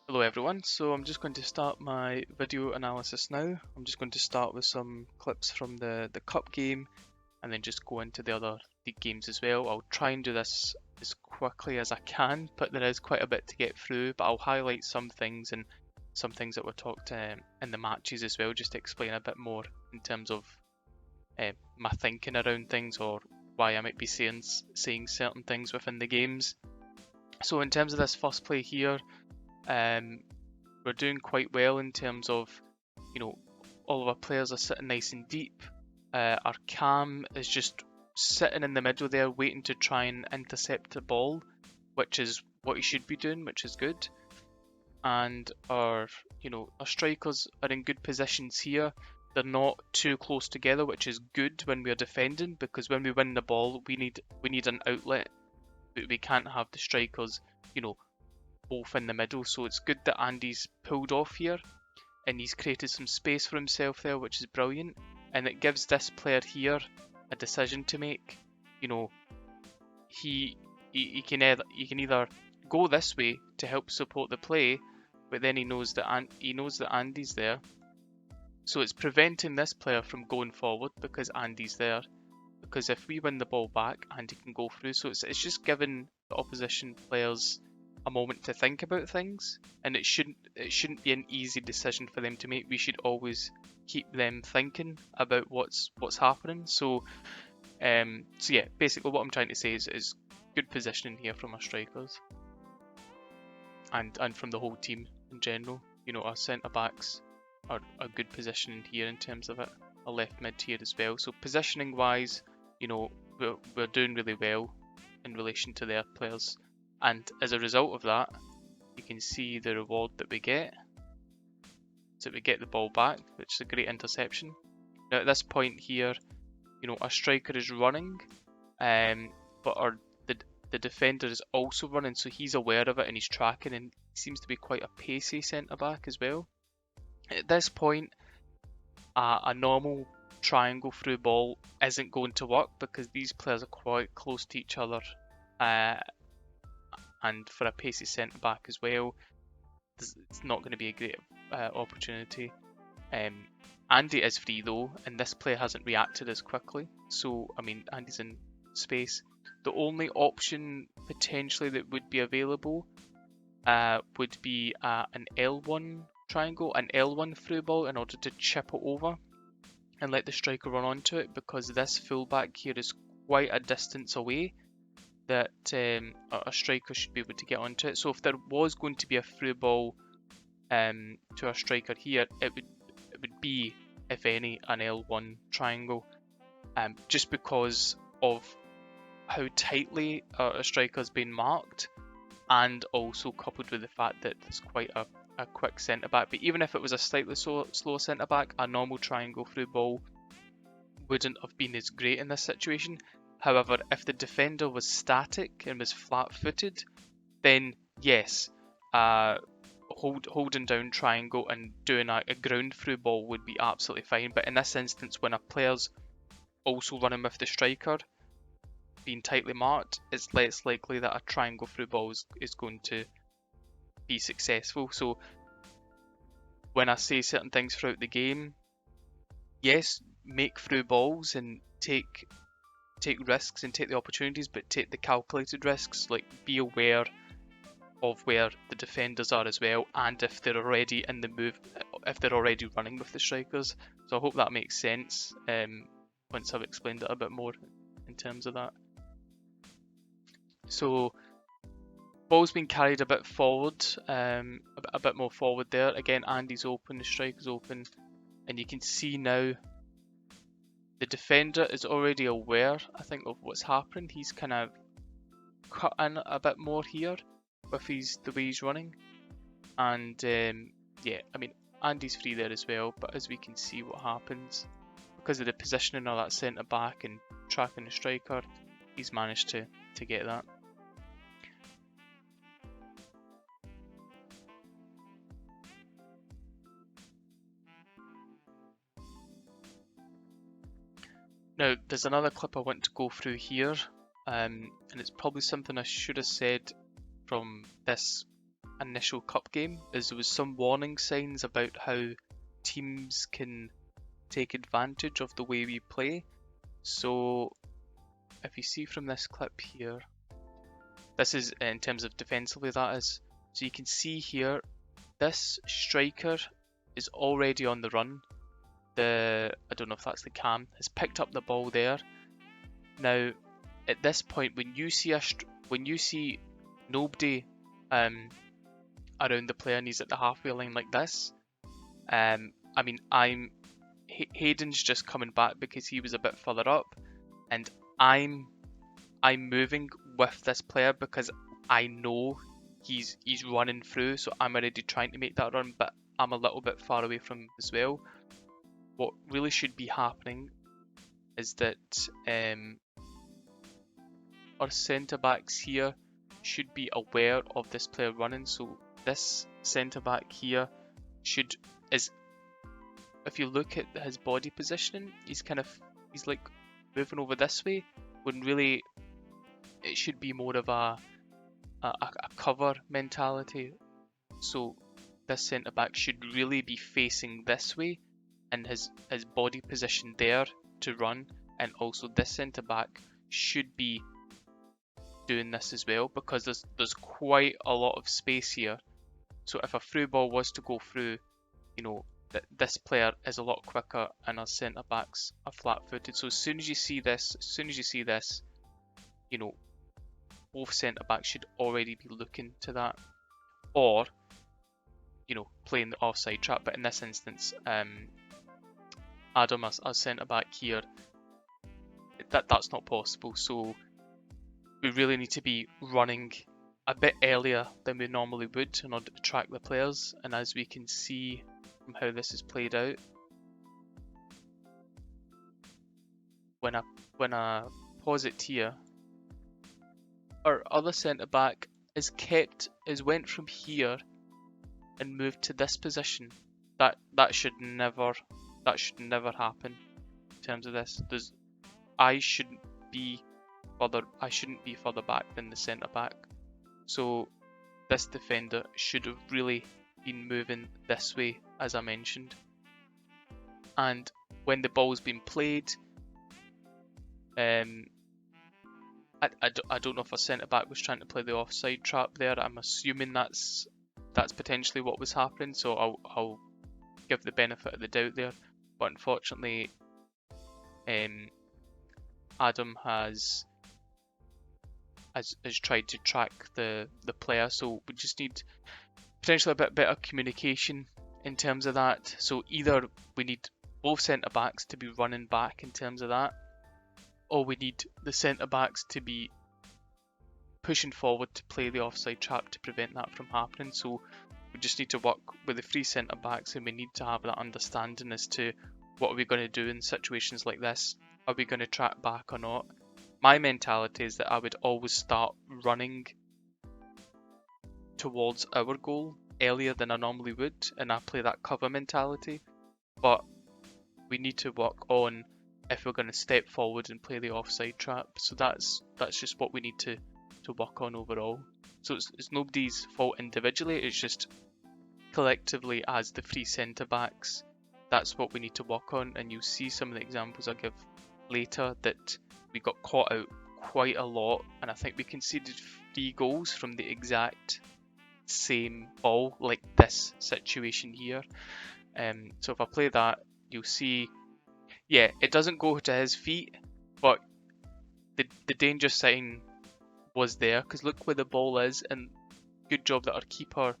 Hello everyone, so I'm just going to start my video analysis now. I'm just going to start with some clips from the cup game and then just go into the other league games as well. I'll try and do this as quickly as I can, but there is quite a bit to get through, but I'll highlight some things and some things that were talked in the matches as well, just to explain a bit more in terms of my thinking around things or why I might be saying certain things within the games. So in terms of this first play here, we're doing quite well in terms of, all of our players are sitting nice and deep. Our cam is just sitting in the middle there, waiting to try and intercept the ball, which is what he should be doing, which is good. And our strikers are in good positions here. They're not too close together, which is good when we're defending, because when we win the ball, we need an outlet. We can't have the strikers, both in the middle. So it's good that Andy's pulled off here and he's created some space for himself there, which is brilliant. And it gives this player here a decision to make. He can either go this way to help support the play, but then he knows that Andy's there. So it's preventing this player from going forward because Andy's there. Because if we win the ball back, Andy can go through. So it's just giving the opposition players a moment to think about things, and it shouldn't be an easy decision for them to make. We should always keep them thinking about what's happening. So yeah, basically what I'm trying to say is good positioning here from our strikers and from the whole team in general. Our centre backs are a good positioning here in terms of it. A left mid here as well. So positioning wise, we're doing really well in relation to their players. And as a result of that, you can see the reward that we get. So we get the ball back, which is a great interception. Now at this point here, our striker is running, but the defender is also running, so he's aware of it and he's tracking, and he seems to be quite a pacey centre back as well. At this point, a normal triangle through ball isn't going to work because these players are quite close to each other. And for a pacey centre back as well, it's not going to be a great opportunity. Andy is free though, and this player hasn't reacted as quickly. So, Andy's in space. The only option potentially that would be available would be an L1 triangle, an L1 through ball in order to chip it over and let the striker run onto it, because this fullback here is quite a distance away that a striker should be able to get onto it. So if there was going to be a through ball to our striker here, it would be, if any, an L1 triangle, just because of how tightly our striker's been marked, and also coupled with the fact that it's quite a quick centre back. But even if it was a slightly slower centre back, a normal triangle through ball wouldn't have been as great in this situation. However, if the defender was static and was flat-footed, then yes, holding down triangle and doing a ground through ball would be absolutely fine. But in this instance, when a player's also running with the striker, being tightly marked, it's less likely that a triangle through ball is going to be successful. So when I say certain things throughout the game, yes, make through balls and take risks and take the opportunities, but take the calculated risks. Like, be aware of where the defenders are as well, and if they're already in the move, if they're already running with the strikers. So I hope that makes sense once I've explained it a bit more in terms of that. So ball's been carried a bit forward, a bit more forward there. Again, Andy's open, the striker's open, and you can see now the defender is already aware, I think, of what's happening. He's kind of cut in a bit more here with the way he's running. And yeah, Andy's free there as well, but as we can see what happens, because of the positioning of that centre back and tracking the striker, he's managed to get that. Now, there's another clip I want to go through here, and it's probably something I should have said from this initial cup game is there was some warning signs about how teams can take advantage of the way we play. So if you see from this clip here, this is in terms of defensively, that is. So you can see here, this striker is already on the run. I don't know if that's the cam, has picked up the ball there. Now, at this point, when you see nobody around the player and he's at the halfway line like this, I mean, Hayden's just coming back because he was a bit further up, and I'm moving with this player because I know he's running through, so I'm already trying to make that run, but I'm a little bit far away from him as well. What really should be happening is that our centre backs here should be aware of this player running. So this centre back here is, if you look at his body positioning, he's like moving over this way, when really it should be more of a cover mentality. So this centre back should really be facing this way, and his body position there to run, and also this centre back should be doing this as well, because there's quite a lot of space here. So if a through ball was to go through, you know, this player is a lot quicker and our centre backs are flat-footed. So as soon as you see this, you know, both centre backs should already be looking to that, or, you know, playing the offside trap. But in this instance, Adam, our centre back here, that's not possible. So we really need to be running a bit earlier than we normally would in order to track the players. And as we can see from how this is played out, when I pause it here, our other centre back went from here and moved to this position. That should never happen in terms of this. I shouldn't be further back than the centre back. So this defender should have really been moving this way, as I mentioned. And when the ball's been played, I don't know if a centre back was trying to play the offside trap there. I'm assuming that's potentially what was happening. So I'll give the benefit of the doubt there. But unfortunately, Adam has tried to track the player, so we just need potentially a bit better communication in terms of that. So either we need both centre backs to be running back in terms of that, or we need the centre backs to be pushing forward to play the offside trap to prevent that from happening. So we just need to work with the three centre backs, and we need to have that understanding as to what are we going to do in situations like this. Are we going to track back or not? My mentality is that I would always start running towards our goal earlier than I normally would, and I play that cover mentality. But we need to work on if we're going to step forward and play the offside trap. So that's just what we need to work on overall. So it's nobody's fault individually, it's just collectively as the three centre backs, that's what we need to work on. And you'll see some of the examples I give later that we got caught out quite a lot, and I think we conceded 3 goals from the exact same ball, like this situation here. So if I play that, you'll see, yeah, it doesn't go to his feet, but the danger sign was there, because look where the ball is, and good job that our keeper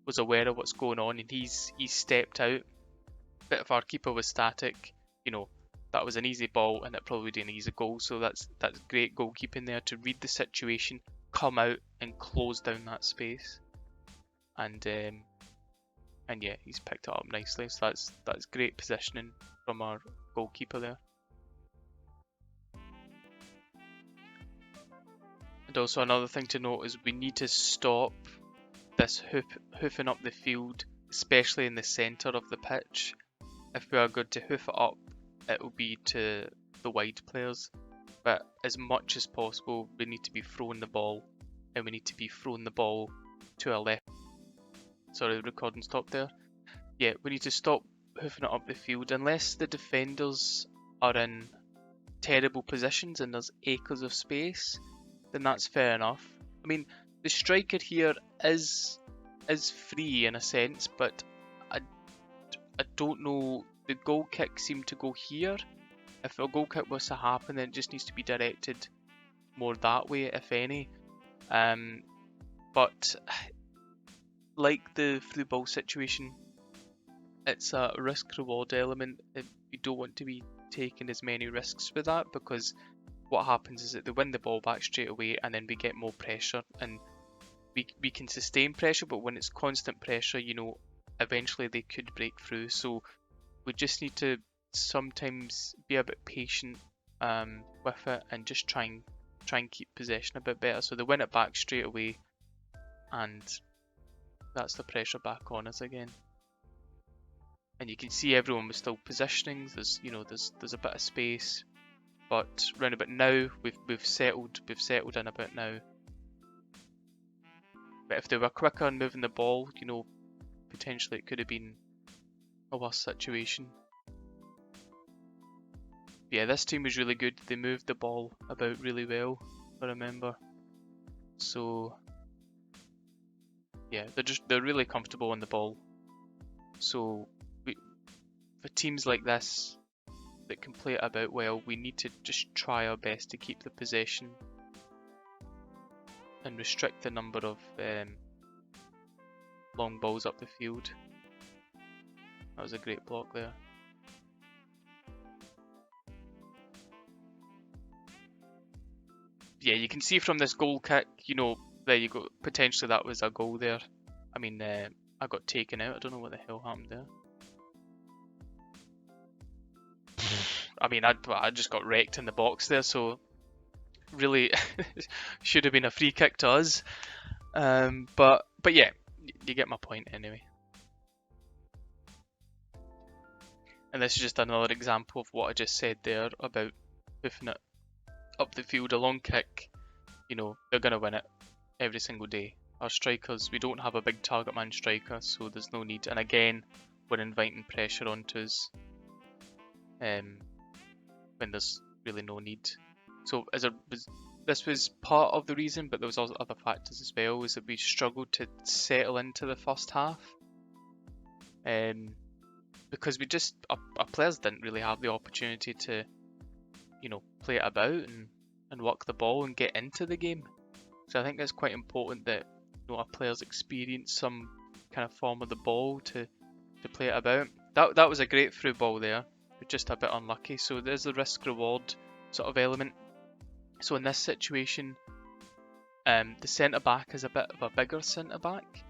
was aware of what's going on and he's stepped out. But if our keeper was static, you know, that was an easy ball and it probably would be an easy goal. So that's great goalkeeping there to read the situation, come out and close down that space. And yeah, he's picked it up nicely. So that's great positioning from our goalkeeper there. And also another thing to note is we need to stop this hoofing up the field, especially in the centre of the pitch. If we are going to hoof it up, it will be to the wide players. But as much as possible, we need to be throwing the ball, and we need to be throwing the ball to our left. Sorry, the recording stopped there. Yeah, we need to stop hoofing it up the field unless the defenders are in terrible positions and there's acres of space. Then that's fair enough. I mean, the striker here is free in a sense, but I don't know. The goal kick seemed to go here. If a goal kick was to happen, then it just needs to be directed more that way, if any. But like the through ball situation, it's a risk reward element. You don't want to be taking as many risks with that, because what happens is that they win the ball back straight away and then we get more pressure, and we can sustain pressure, but when it's constant pressure, you know, eventually they could break through. So we just need to sometimes be a bit patient with it and just try and keep possession a bit better. So they win it back straight away, and that's the pressure back on us again. And you can see everyone was still positioning. There's a bit of space, but round about now we've settled in a bit now. But if they were quicker on moving the ball, you know, potentially it could have been a worse situation. Yeah, this team was really good. They moved the ball about really well, if I remember. So yeah, they're really comfortable on the ball. So for teams like this that can play it about well, we need to just try our best to keep the possession and restrict the number of long balls up the field. That was a great block there. Yeah, you can see from this goal kick, you know, there you go. Potentially that was a goal there. I mean, I got taken out. I don't know what the hell happened there. I mean, I just got wrecked in the box there, so really should have been a free kick to us. But yeah, you get my point anyway. And this is just another example of what I just said there about hoofing it up the field. A long kick, you know, they're going to win it every single day. Our strikers, we don't have a big target man striker, so there's no need. And again, we're inviting pressure onto us when there's really no need. So this was part of the reason, but there was also other factors as well, is that we struggled to settle into the first half. Because our players didn't really have the opportunity to, you know, play it about and work the ball and get into the game. So I think it's quite important that, you know, our players experience some kind of form of the ball to play it about. That was a great through ball there, but just a bit unlucky. So there's the risk reward sort of element. So in this situation, the centre back is a bit of a bigger centre back.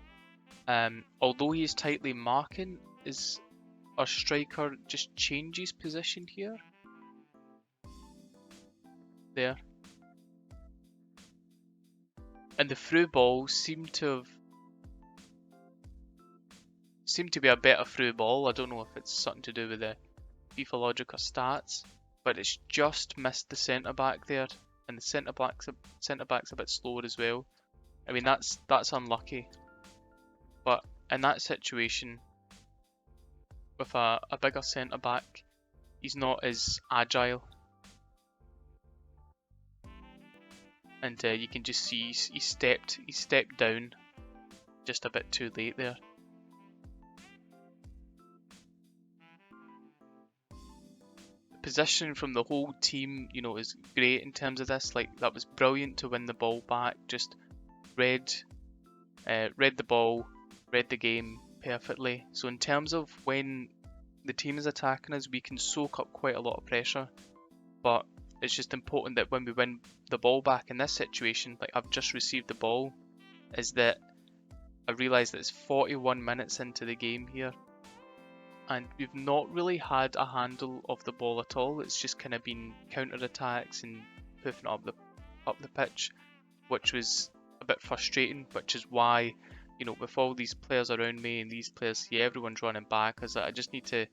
Although he is tightly marking, is our striker just changes position here. There. And the through ball seemed to be a better through ball. I don't know if it's something to do with the FIFA logic or stats, but it's just missed the centre back there, and the centre back's a bit slower as well. I mean, that's unlucky, but in that situation, with a bigger centre back, he's not as agile, and you can just see he stepped down just a bit too late there. Position from the whole team, you know, is great in terms of this. Like, that was brilliant to win the ball back. Just read the ball, read the game perfectly. So in terms of when the team is attacking us, we can soak up quite a lot of pressure. But it's just important that when we win the ball back in this situation, like I've just received the ball, is that I realise that it's 41 minutes into the game here, and we've not really had a handle of the ball at all. It's just kind of been counter-attacks and hoofing it up the pitch, which was a bit frustrating, which is why, you know, with all these players around me and these players, yeah, everyone's running back, is that I just need to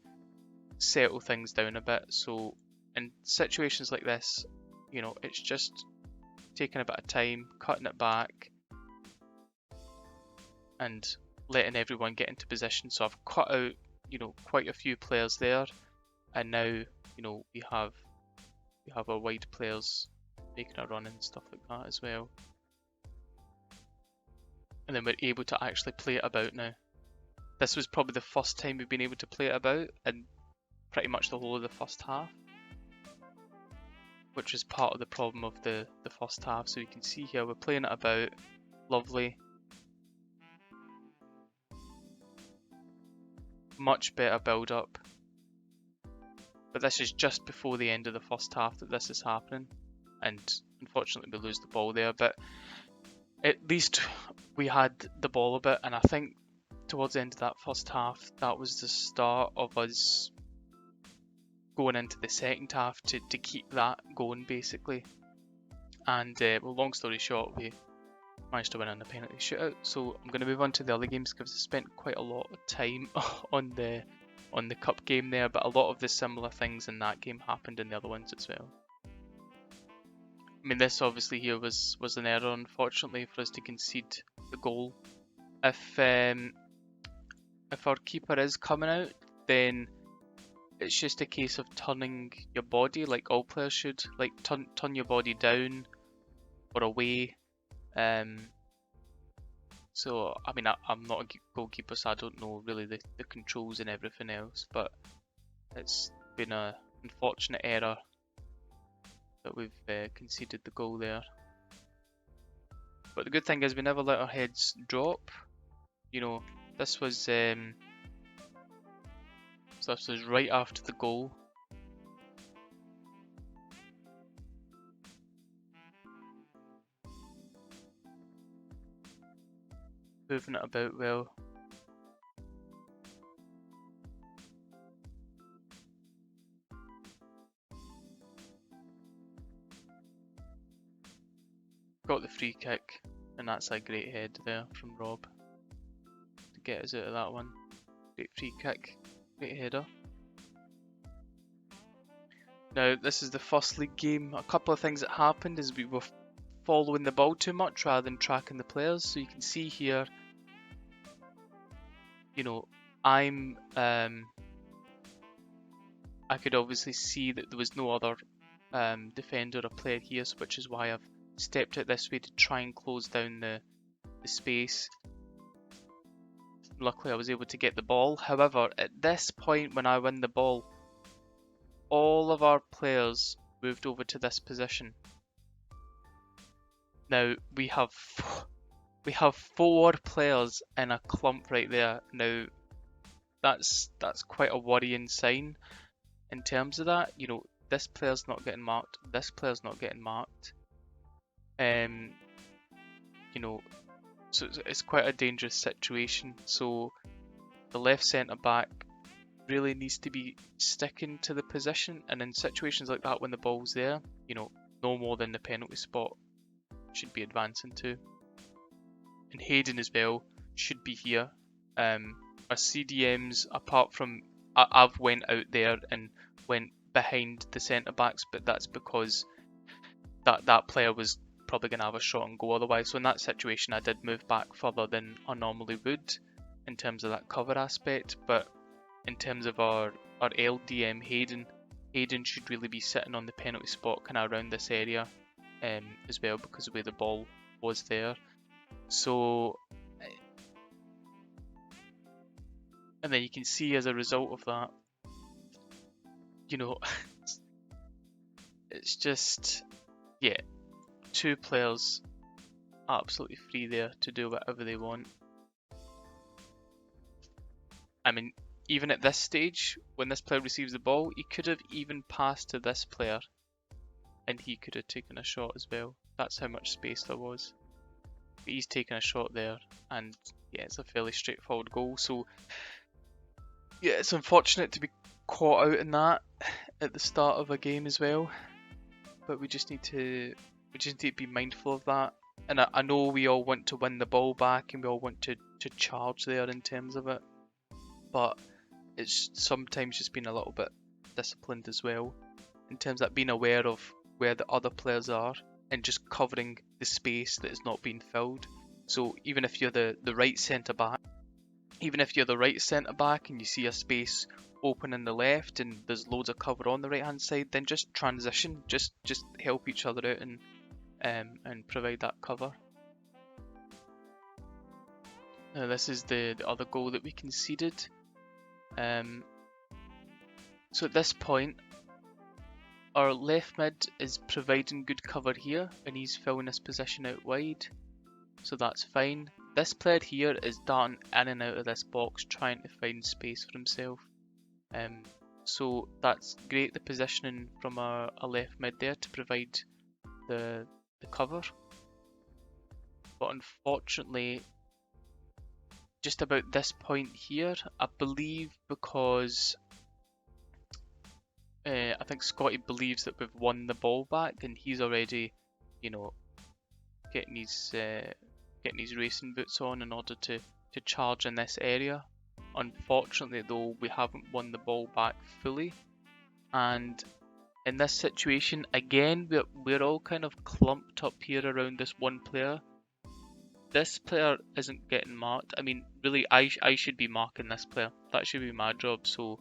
settle things down a bit. So in situations like this, you know, it's just taking a bit of time, cutting it back, and letting everyone get into position. So I've cut out, quite a few players there, and now, we have our wide players making a run and stuff like that as well. And then we're able to actually play it about now. This was probably the first time we've been able to play it about, and pretty much the whole of the first half, which is part of the problem of the first half. So you can see here we're playing it about, lovely. Much better build up. But this is just before the end of the first half that this is happening, and unfortunately we lose the ball there, but at least we had the ball a bit, and I think towards the end of that first half that was the start of us going into the second half to keep that going basically. And well, long story short, we managed to win on the penalty shootout. So I'm going to move on to the other games because I spent quite a lot of time on the cup game there, but a lot of the similar things in that game happened in the other ones as well. I mean, this obviously here was an error, unfortunately, for us to concede the goal. If our keeper is coming out, then it's just a case of turning your body, like all players should, like turn your body down or away. So I mean, I'm not a goalkeeper, so I don't know really the controls and everything else, but it's been an unfortunate error that we've conceded the goal there. But the good thing is we never let our heads drop. This was right after the goal. Moving it about well. Got the free kick, and that's a great head there from Rob to get us out of that one. Great free kick, great header. Now this is the first league game. A couple of things that happened is we were following the ball too much rather than tracking the players. So you can see here, I could obviously see that there was no other defender or player here, which is why I've stepped out this way to try and close down the space. Luckily I was able to get the ball. However, at this point when I win the ball, all of our players moved over to this position. Now we have 4 players in a clump right there. Now that's quite a worrying sign in terms of that. This player's not getting marked, this player's not getting marked. So it's quite a dangerous situation. So the left centre back really needs to be sticking to the position, and in situations like that when the ball's there, no more than the penalty spot should be advancing to. And Hayden as well should be here. Our CDMs, apart from I've went out there and went behind the centre backs, but that's because that player was probably going to have a shot and go otherwise. So in that situation I did move back further than I normally would in terms of that cover aspect. But in terms of our LDM Hayden should really be sitting on the penalty spot kind of around this area as well, because of the way the ball was there. So, and then you can see as a result of that, it's just, yeah, 2 players absolutely free there to do whatever they want. I mean, even at this stage, when this player receives the ball, he could have even passed to this player and he could have taken a shot as well. That's how much space there was. But he's taken a shot there, and yeah, it's a fairly straightforward goal. So yeah, it's unfortunate to be caught out in that at the start of a game as well. But we just need to be mindful of that. And I know we all want to win the ball back and we all want to charge there in terms of it. But it's sometimes just being a little bit disciplined as well, in terms of being aware of where the other players are and just covering the space that is not being filled. So even if you're the right centre back, even if you're the right centre back and you see a space open in the left and there's loads of cover on the right hand side, then just transition, just help each other out and provide that cover. Now this is the other goal that we conceded. So at this point, our left mid is providing good cover here, and he's filling his position out wide, so that's fine. This player here is darting in and out of this box, trying to find space for himself. So that's great, the positioning from our left mid there to provide the cover. But unfortunately, just about this point here, I believe because I think Scotty believes that we've won the ball back, and he's already, you know, getting his racing boots on in order to charge in this area. Unfortunately though, we haven't won the ball back fully, and in this situation again we're all kind of clumped up here around this one player. This player isn't getting marked. I mean, really, I should be marking this player. That should be my job, so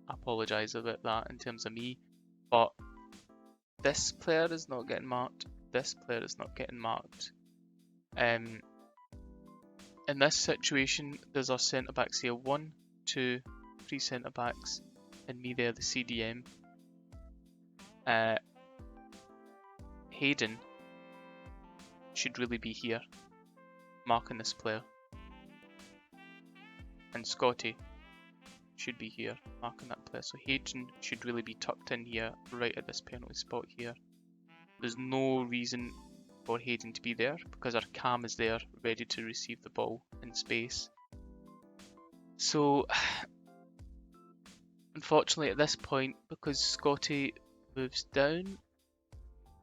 I apologise about that in terms of me. But this player is not getting marked. This player is not getting marked. In this situation, there's our centre backs here. 1, 2, 3 centre backs, and me there, the CDM. Hayden should really be here, marking this player, and Scotty should be here, marking that player. So Hayden should really be tucked in here, right at this penalty spot here. There's no reason for Hayden to be there because our cam is there, ready to receive the ball in space. So unfortunately at this point, because Scotty moves down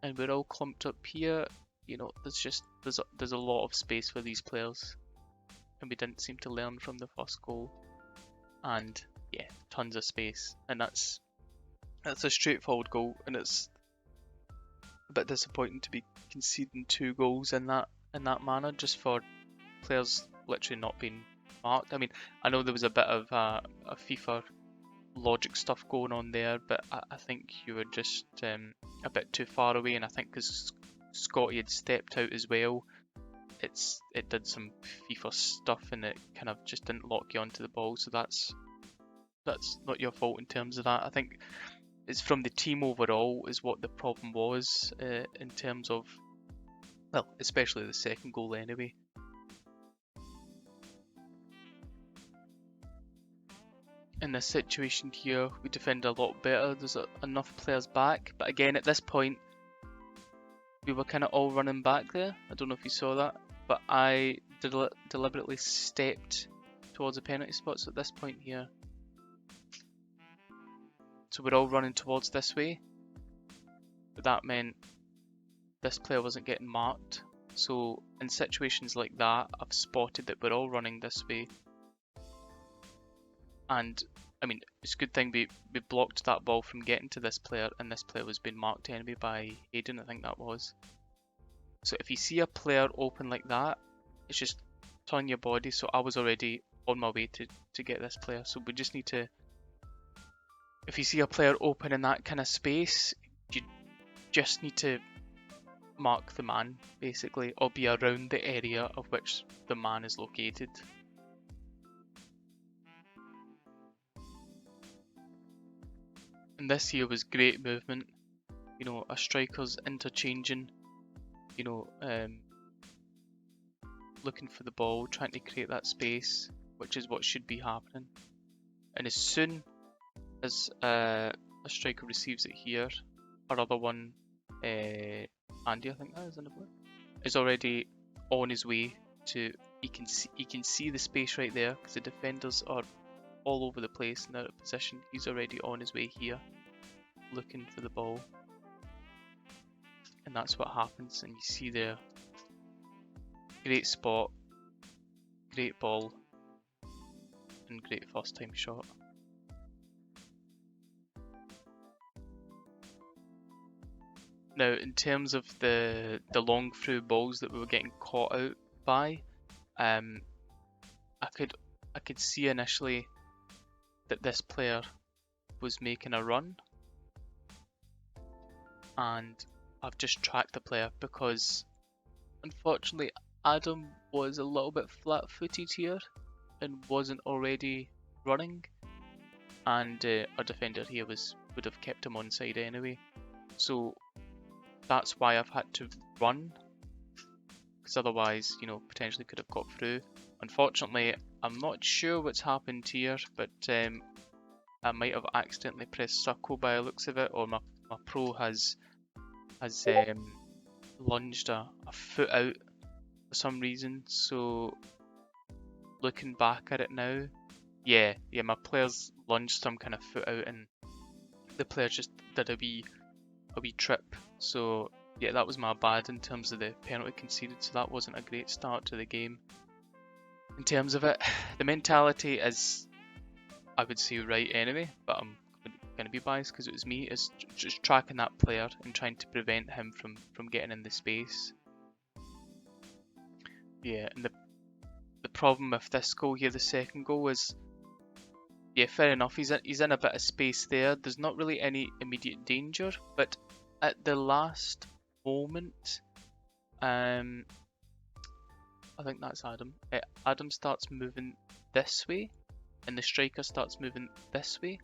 and we're all clumped up here, you know, there's a lot of space for these players, and we didn't seem to learn from the first goal. And yeah, tons of space, and that's a straightforward goal, and it's a bit disappointing to be conceding 2 goals in that manner, just for players literally not being marked. I mean, I know there was a bit of a FIFA logic stuff going on there, but I think you were just a bit too far away, and I think because Scotty had stepped out as well, it did some FIFA stuff and it kind of just didn't lock you onto the ball. So that's not your fault in terms of that. I think it's from the team overall is what the problem was in terms of, well, especially the second goal anyway. In this situation here, we defend a lot better. There's enough players back, but again at this point we were kind of all running back there. I don't know if you saw that, but I deliberately stepped towards the penalty spot. So at this point here, so we're all running towards this way, but that meant this player wasn't getting marked. So in situations like that, I've spotted that we're all running this way, and I mean, it's a good thing we blocked that ball from getting to this player, and this player was being marked anyway by Hayden, I think that was. So if you see a player open like that, it's just turn your body. So I was already on my way to get this player, so we just need to, if you see a player open in that kind of space, you just need to mark the man basically, or be around the area of which the man is located. And this here was great movement, you know, our strikers interchanging, you know, looking for the ball, trying to create that space, which is what should be happening. And as soon as a striker receives it here, our other one, Andy, I think that is, is already on his way to. He can see the space right there because the defenders are all over the place in their position. He's already on his way here, looking for the ball, and that's what happens. And you see there, great spot, great ball, and great first time shot. Now, in terms of the long through balls that we were getting caught out by, I I could see initially that this player was making a run, and I've just tracked the player because unfortunately Adam was a little bit flat-footed here and wasn't already running, and our defender here would have kept him onside anyway. So that's why I've had to run, because otherwise, you know, potentially could have got through. Unfortunately, I'm not sure what's happened here, but I might have accidentally pressed circle by the looks of it, or my pro has lunged a foot out for some reason. So looking back at it now, yeah, my player's lunged some kind of foot out, and the player just did a wee trip. So yeah, that was my bad in terms of the penalty conceded. So that wasn't a great start to the game. In terms of it, the mentality is, I would say, right anyway, but I'm going to be biased because it was me, is just tracking that player and trying to prevent him from getting in the space. Yeah, and the problem with this goal here, the second goal, is, yeah, fair enough, he's in a bit of space there. There's not really any immediate danger, but at the last moment, I think that's Adam. Adam starts moving this way, and the striker starts moving this way,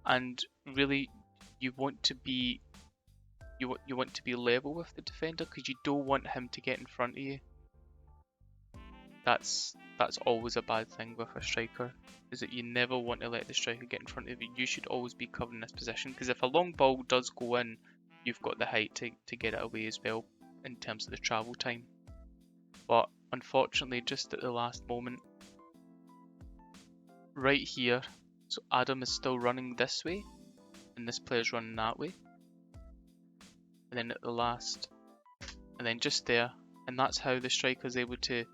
and really, you want to be level with the defender because you don't want him to get in front of you. That's always a bad thing with a striker, is that you never want to let the striker get in front of you. You should always be covering this position, because if a long ball does go in, you've got the height to get it away as well in terms of the travel time. But unfortunately, just at the last moment, right here, so Adam is still running this way, and this player's running that way. And then at the last, and then just there, and that's how the striker is able to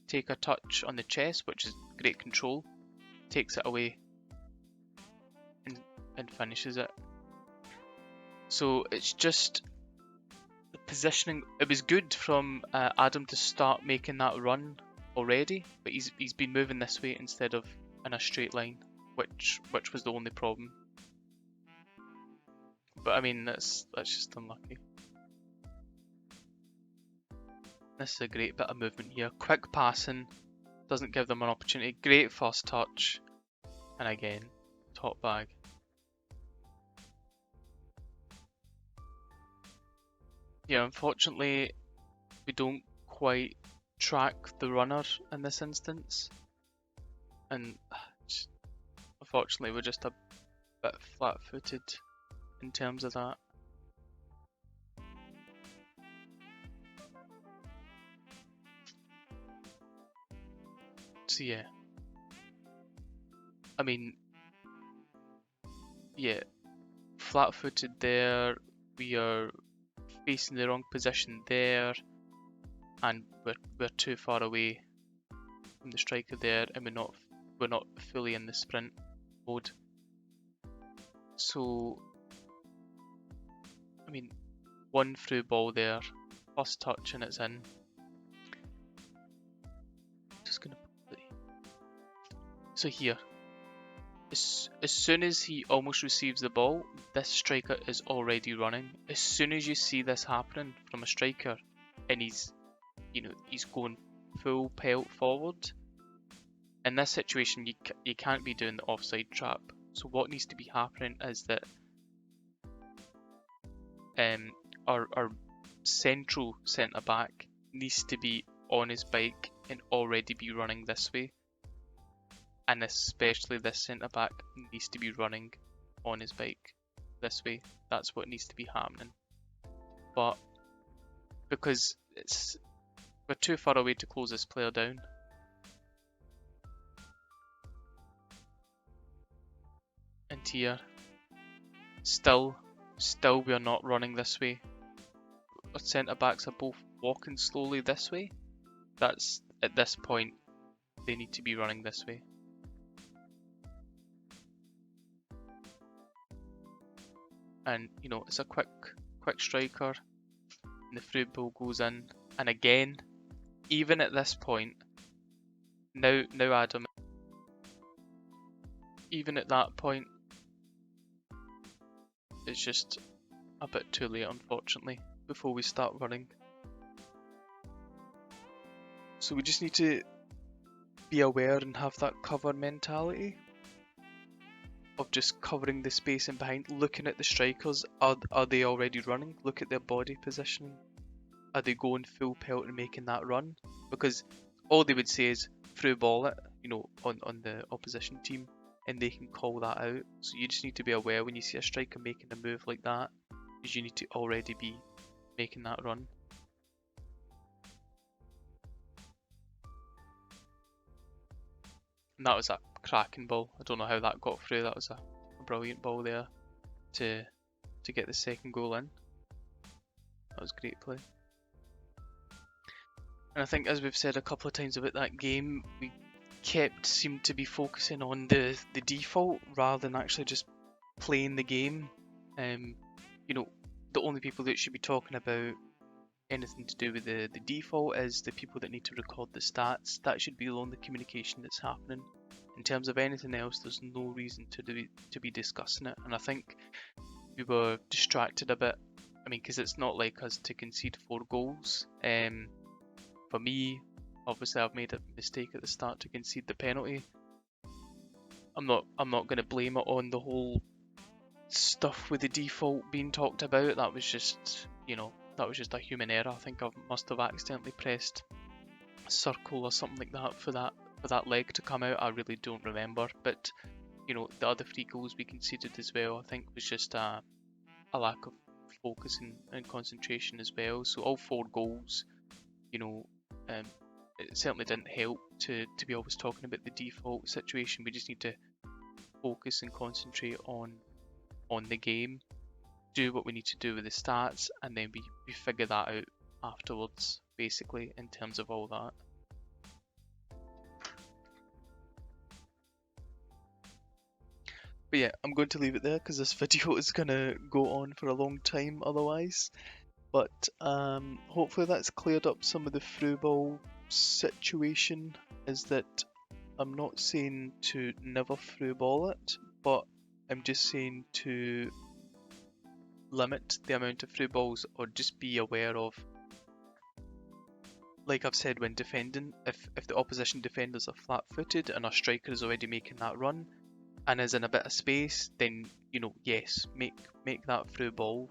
take a touch on the chest, which is great control, takes it away, and finishes it. So it's just the positioning. It was good from Adam to start making that run already, but he's been moving this way instead of in a straight line, which was the only problem. But I mean, that's just unlucky. This is a great bit of movement here. Quick passing, doesn't give them an opportunity. Great first touch, and again, top bag. Yeah, unfortunately, we don't quite track the runner in this instance, and unfortunately, we're just a bit flat-footed in terms of that. So yeah, I mean, yeah, flat-footed there, we are facing the wrong position there, and we're too far away from the striker there, and we're not fully in the sprint mode. So I mean, one through ball there, first touch, and it's in. Just gonna put it. So here, as soon as he almost receives the ball, this striker is already running. As soon as you see this happening from a striker, and he's going full pelt forward, in this situation you can't be doing the offside trap. So what needs to be happening is that our central centre back needs to be on his bike and already be running this way, and especially this centre back needs to be running on his bike this way. That's what needs to be happening. But because we're too far away to close this player down, and here still we are not running this way. Our centre backs are both walking slowly this way. That's, at this point, they need to be running this way. And it's a quick striker, and the through ball goes in. And again, even at this point, now Adam even at that point, it's just a bit too late, unfortunately, before we start running. So we just need to be aware and have that cover mentality of just covering the space in behind, looking at the strikers. Are they already running? Look at their body positioning. Are they going full pelt and making that run? Because all they would say is through ball it, on the opposition team, and they can call that out. So you just need to be aware when you see a striker making a move like that, because you need to already be making that run. And that was a cracking ball. I don't know how that got through. That was a brilliant ball there to get the second goal in. That was great play. And I think, as we've said a couple of times about that game, we seemed to be focusing on the default rather than actually just playing the game. The only people that should be talking about anything to do with the default is the people that need to record the stats. That should be the only communication that's happening. In terms of anything else, there's no reason to be discussing it. And I think we were distracted a bit. I mean, because it's not like us to concede 4 goals. For me, obviously I've made a mistake at the start to concede the penalty. I'm not going to blame it on the whole stuff with the default being talked about. That was just, that was just a human error. I think I must have accidentally pressed circle or something like that for that leg to come out. I really don't remember. But the other 3 goals we conceded as well, I think was just a lack of focus and concentration as well. So all 4 goals, it certainly didn't help to be always talking about the default situation. We just need to focus and concentrate on the game, do what we need to do with the stats, and then we figure that out afterwards, basically, in terms of all that. But yeah, I'm going to leave it there because this video is going to go on for a long time otherwise. But hopefully that's cleared up some of the through ball situation. Is that I'm not saying to never through ball it, but I'm just saying to limit the amount of through balls, or just be aware of, like I've said when defending, if the opposition defenders are flat-footed and our striker is already making that run and is in a bit of space, then yes, make that through ball,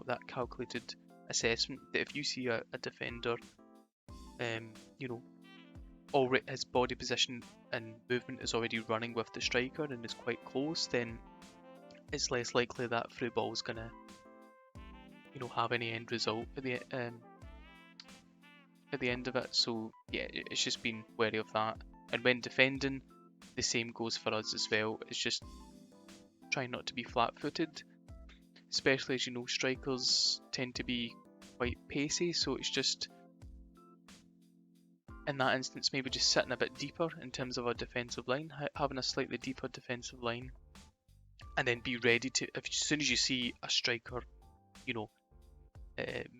that calculated assessment. That if you see a defender, already his body position and movement is already running with the striker and is quite close, then it's less likely that through ball is gonna have any end result at the end of it. So yeah, it's just being wary of that. And when defending, the same goes for us as well. It's just trying not to be flat-footed, especially as strikers tend to be quite pacey. So it's just, in that instance, maybe just sitting a bit deeper in terms of our defensive line, having a slightly deeper defensive line, and then be ready to, as soon as you see a striker,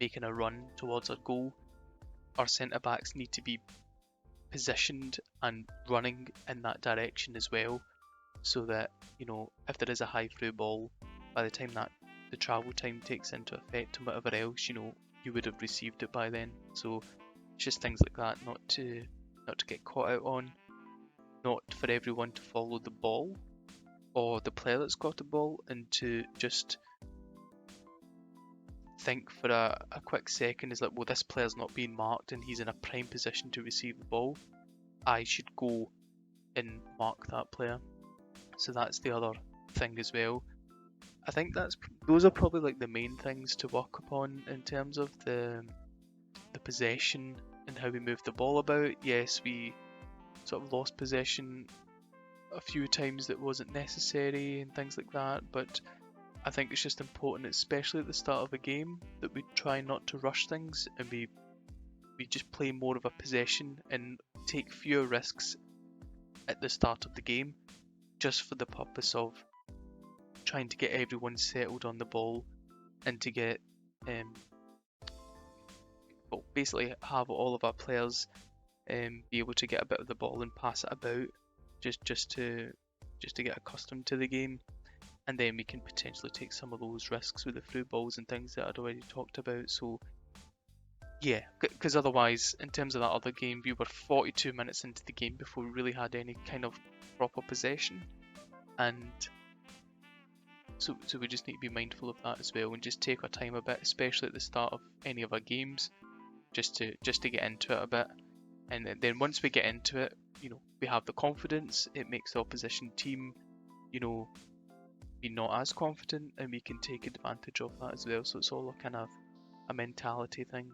making a run towards our goal, our centre backs need to be positioned and running in that direction as well, so that if there is a high through ball, by the time that the travel time takes into effect and whatever else, you would have received it by then. So it's just things like that, not to get caught out on, not for everyone to follow the ball or the player that's got the ball, and to just think for a quick second is like, well, this player's not being marked and he's in a prime position to receive the ball, I should go and mark that player. So that's the other thing as well. I think those are probably like the main things to work upon in terms of the possession and how we move the ball about. Yes, we sort of lost possession a few times that wasn't necessary and things like that, but I think it's just important, especially at the start of a game, that we try not to rush things and we just play more of a possession and take fewer risks at the start of the game, just for the purpose of trying to get everyone settled on the ball and to get basically have all of our players be able to get a bit of the ball and pass it about, just to just to get accustomed to the game, and then we can potentially take some of those risks with the through balls and things that I'd already talked about. So yeah, because otherwise, in terms of that other game, we were 42 minutes into the game before we really had any kind of proper possession, and so we just need to be mindful of that as well, and just take our time a bit, especially at the start of any of our games, just to get into it a bit, and then once we get into it, we have the confidence. It makes the opposition team, be not as confident, and we can take advantage of that as well. So it's all a kind of a mentality thing.